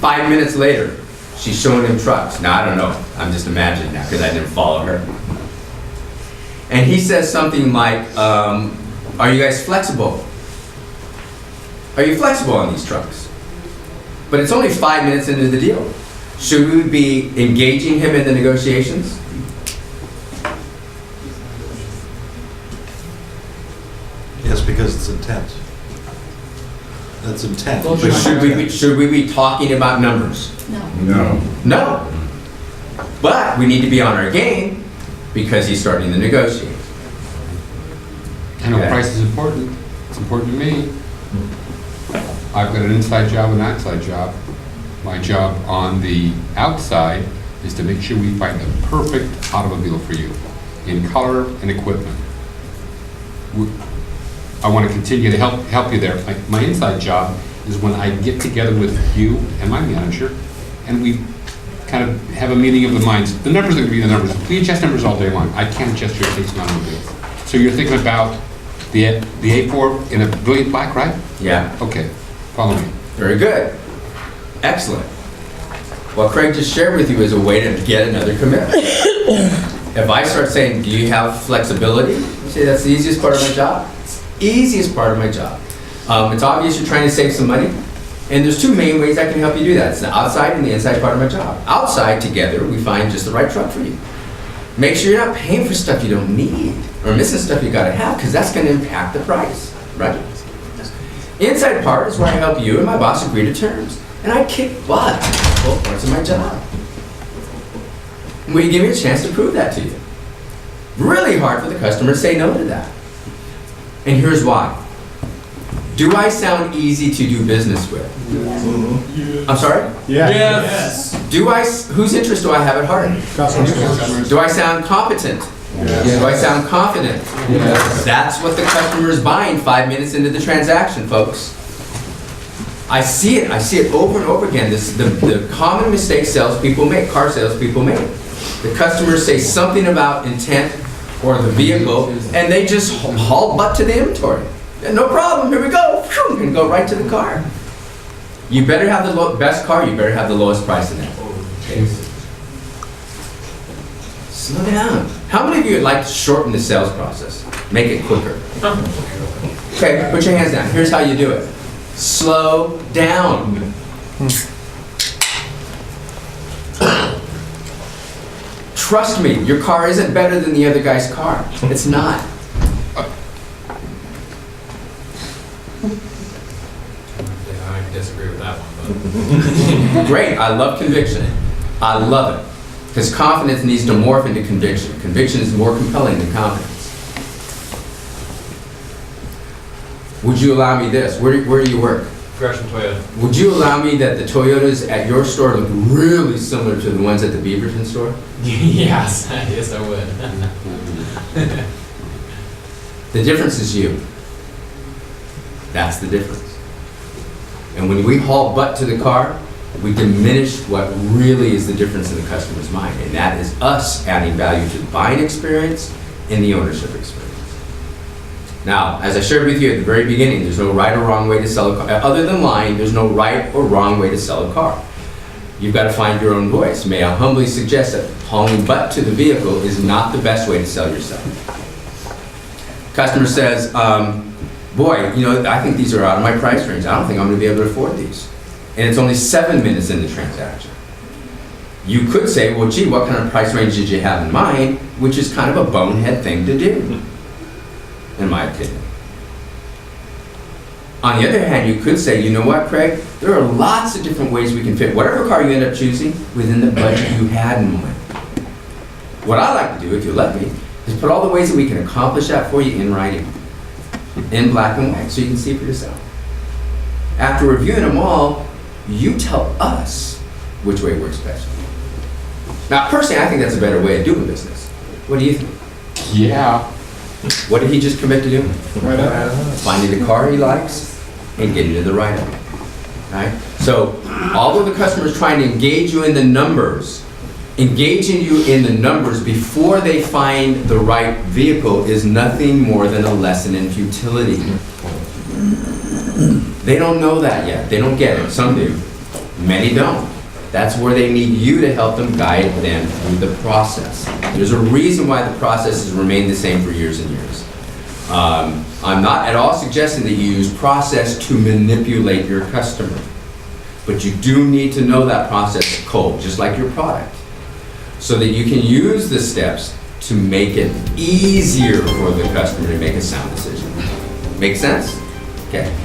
5 minutes later, she's showing him trucks. Now, I don't know. I'm just imagining that because I didn't follow her. And he says something like, are you guys flexible? Are you flexible on these trucks? But it's only 5 minutes into the deal. Should we be engaging him in the negotiations? Yes, because it's intent. That's intent. But should we be talking about numbers? No. No. But we need to be on our game because he's starting to negotiate. I know Okay. price is important. It's important to me. I've got an inside job and an outside job. My job on the outside is to make sure we find the perfect automobile for you in color and equipment. I want to continue to help you there. My inside job is when I get together with you and my manager and we kind of have a meeting of the minds. The numbers are going to be the numbers. We adjust numbers all day long. I can't adjust your taste in automobiles. So you're thinking about the A4 in a brilliant black, right? Yeah. Okay, follow me. Very good. Excellent. What Craig just shared with you is a way to get another commitment. If I start saying, do you have flexibility? You say, that's the easiest part of my job. It's the easiest part of my job. It's obvious you're trying to save some money. And there's two main ways I can help you do that. It's the outside and the inside part of my job. Outside, together, we find just the right truck for you. Make sure you're not paying for stuff you don't need or missing stuff you gotta have, because that's gonna impact the price, right? Inside part is where I help you and my boss agree to terms. And I kick butt in both parts of my job. Will you give me a chance to prove that to you? Really hard for the customer to say no to that. And here's why. Do I sound easy to do business with? I'm sorry? Yes. Whose interest do I have at heart? Customers. Do I sound competent? Yes. Do I sound confident? Yes. That's what the customer is buying 5 minutes into the transaction, folks. I see it over and over again. The common mistake salespeople make, car salespeople make. The customers say something about intent or the vehicle, and they just haul butt to the inventory. And no problem, here we go, and go right to the car. You better have the best car, you better have the lowest price in that case. Slow down. How many of you would like to shorten the sales process? Make it quicker. Okay, put your hands down. Here's how you do it. Slow down. Trust me, your car isn't better than the other guy's car. It's not. I disagree with that one, but. Great, I love conviction. I love it. Because confidence needs to morph into conviction. Conviction is more compelling than confidence. Would you allow me this? Where do you work? Gresham Toyota. Would you allow me that the Toyotas at your store look really similar to the ones at the Beaverton store? Yes, yes I would. The difference is you. That's the difference. And when we haul butt to the car, we diminish what really is the difference in the customer's mind. And that is us adding value to the buying experience and the ownership experience. Now, as I shared with you at the very beginning, there's no right or wrong way to sell a car. Other than lying, there's no right or wrong way to sell a car. You've got to find your own voice. May I humbly suggest that hauling butt to the vehicle is not the best way to sell yourself. Customer says, boy, you know, I think these are out of my price range. I don't think I'm going to be able to afford these. And it's only 7 minutes in the transaction. You could say, well, gee, what kind of price range did you have in mind? Which is kind of a bonehead thing to do, in my opinion. On the other hand, you could say, you know what, Craig? There are lots of different ways we can fit whatever car you end up choosing within the budget you had in mind. What I like to do, if you let me, is put all the ways that we can accomplish that for you in writing, in black and white, so you can see for yourself. After reviewing them all, you tell us which way works best for you. Now, personally, I think that's a better way of doing business. What do you think? Yeah. What did he just commit to do? Right up. Finding the car he likes and getting to the write-up. Right? So, although the customer is trying to engage you in the numbers, engaging you in the numbers before they find the right vehicle is nothing more than a lesson in futility. They don't know that yet. They don't get it. Some do. Many don't. That's where they need you to help them, guide them through the process. There's a reason why the process has remained the same for years and years. I'm not at all suggesting that you use process to manipulate your customer, but you do need to know that process cold, just like your product, so that you can use the steps to make it easier for the customer to make a sound decision. Make sense? Okay.